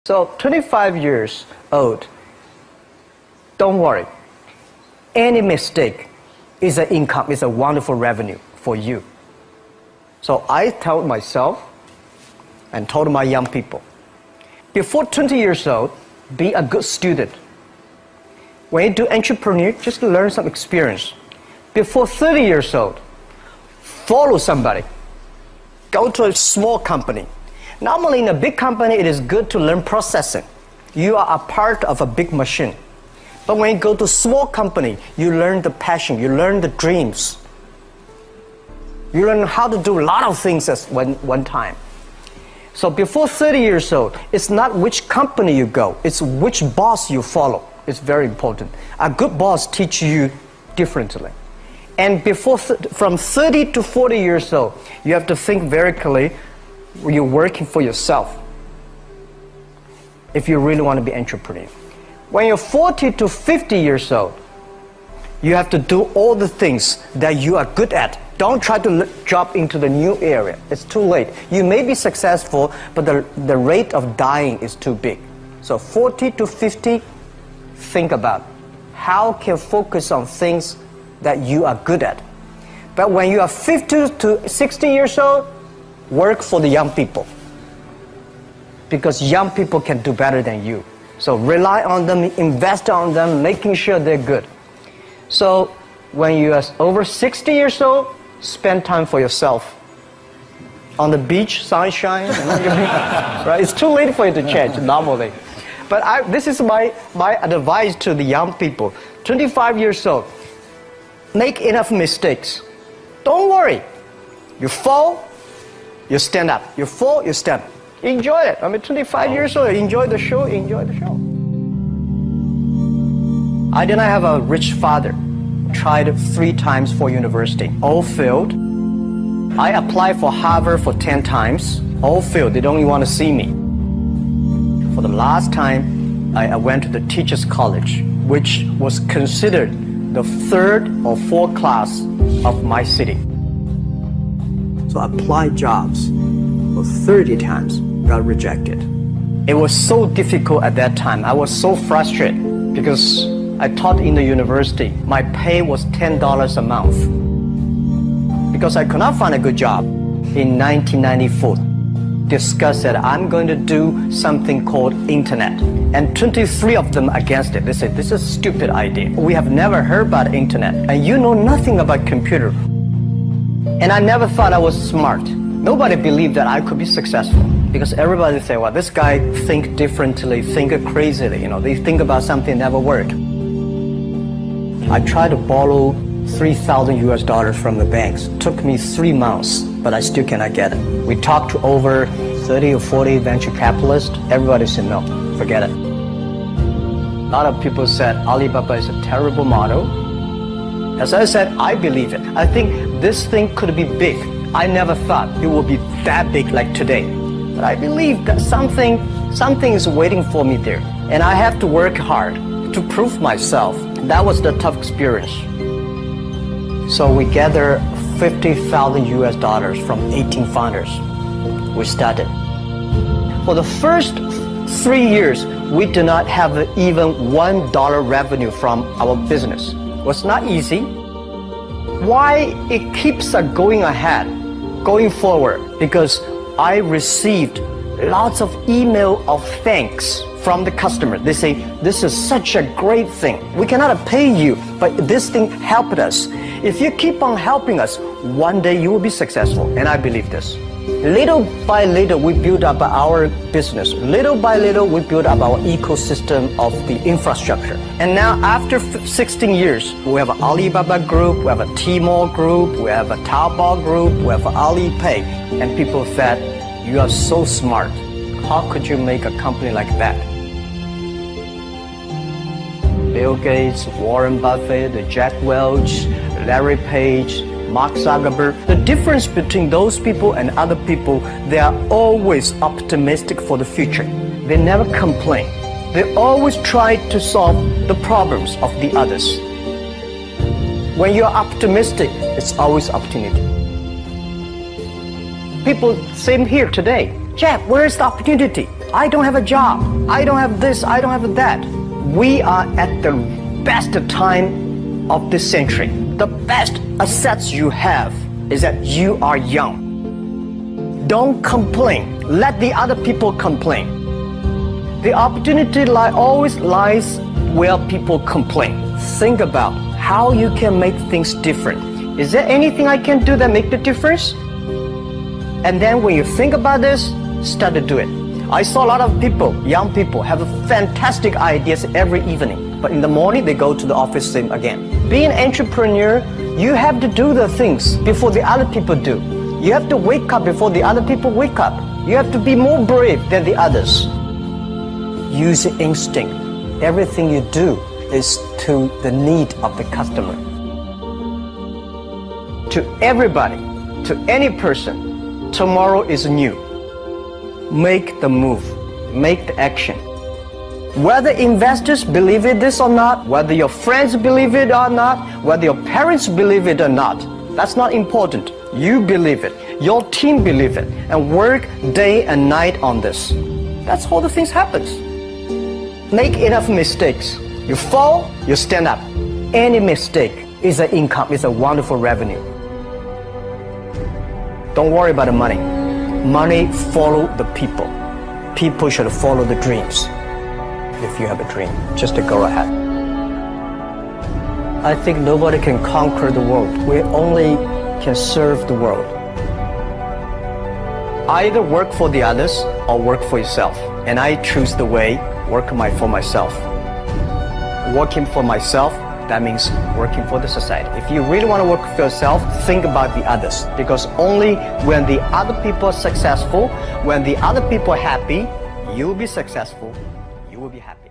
So 25 years old, don't worry. Any mistake is an income, is a wonderful revenue for you. So I told myself and told my young people, before 20 years old, be a good student. When you do entrepreneur, just learn some experience. Before 30 years old, follow somebody. Go to a small company. Normally in a big company, it is good to learn processing. You are a part of a big machine. But when you go to a small company, you learn the passion, you learn the dreams. You learn how to do a lot of things at one time. So before 30 years old, it's not which company you go, it's which boss you follow. It's very important. A good boss teaches you differently. And from 30 to 40 years old, you have to think very clearly, you're working for yourself if you really want to be an entrepreneur. When you're 40 to 50 years old, you have to do all the things that you are good at. Don't try to jump into the new area. It's too late. You may be successful, but the rate of dying is too big. So 40 to 50, think about how can you focus on things that you are good at. But when you are 50 to 60 years old, work for the young people, because young people can do better than you. So rely on them, invest on them, making sure they're good. So when you are over 60 years old, spend time for yourself. On the beach, sunshine, right? It's too late for you to change normally. But this is my advice to the young people. 25 years old, make enough mistakes. Don't worry. You fall, you stand up. You fall, you stand up. Enjoy it. I mean, 25 years old, enjoy the show, enjoy the show. I did not have a rich father. Tried 3 times for university. All failed. I applied for Harvard for 10 times. All failed. They don't even want to see me. For the last time, I went to the teacher's college, which was considered the 3rd or 4th class of my city. So I applied jobs for 30 times, got rejected. It was so difficult at that time. I was so frustrated because I taught in the university. My pay was $10 a month. Because I could not find a good job in 1994. Discussed that I'm going to do something called internet. And 23 of them against it. They said, this is a stupid idea. We have never heard about internet. And you know nothing about computer. And I never thought I was smart. Nobody believed that I could be successful. Because everybody say, well, this guy think differently, think crazily. You know, they think about something never work. I tried to borrow $3,000 from the banks. Took me 3 months, but I still cannot get it. We talked to over 30 or 40 venture capitalists. Everybody said, no, forget it. A lot of people said Alibaba is a terrible model. As I said, I believe it. I think this thing could be big. I never thought it would be that big like today. But I believe that something is waiting for me there. And I have to work hard to prove myself. That was the tough experience. So we gathered $50,000 from 18 founders. We started. For the first 3 years, we did not have even $1 revenue from our business. It was not easy. Why it keeps going ahead, going forward? Because I received lots of email of thanks from the customer. They say, this is such a great thing. We cannot pay you, but this thing helped us. If you keep on helping us, one day you will be successful. And I believe this. Little by little, we build up our business. Little by little, we build up our ecosystem of the infrastructure. And now, after 16 years, we have an Alibaba group, we have a Tmall group, we have a Taobao group, we have Alipay. And people said, you are so smart. How could you make a company like that? Bill Gates, Warren Buffett, Jack Welch, Larry Page, Mark Zuckerberg. The difference between those people and other people, they are always optimistic for the future. They never complain. They always try to solve the problems of the others. When you're optimistic, it's always opportunity. People, same here today. Jack, where is the opportunity? I don't have a job. I don't have this. I don't have that. We are at the best time of this century. The best assets you have is that you are young. Don't complain. Let the other people complain. The opportunity always lies where people complain. Think about how you can make things different. Is there anything I can do that make the difference? And then when you think about this, start to do it. I saw a lot of people, young people, have fantastic ideas every evening. But in the morning, they go to the office same again. Being an entrepreneur, you have to do the things before the other people do. You have to wake up before the other people wake up. You have to be more brave than the others. Use instinct. Everything you do is to the need of the customer. To everybody, to any person, tomorrow is new. Make the move, make the action. Whether investors believe in this or not, whether your friends believe it or not, whether your parents believe it or not, that's not important. You believe it, your team believe it, and work day and night on this. That's how the things happens. Make enough mistakes. You fall, you stand up. Any mistake is an income, is a wonderful revenue. Don't worry about the money. Money follow the people. People should follow the dreams. If you have a dream, just to go ahead. I think nobody can conquer the world. We only can serve the world. Either work for the others or work for yourself. And I choose the way, work for myself. Working for myself, that means working for the society. If you really want to work for yourself, think about the others. Because only when the other people are successful, when the other people are happy, you will be successful, you will be happy.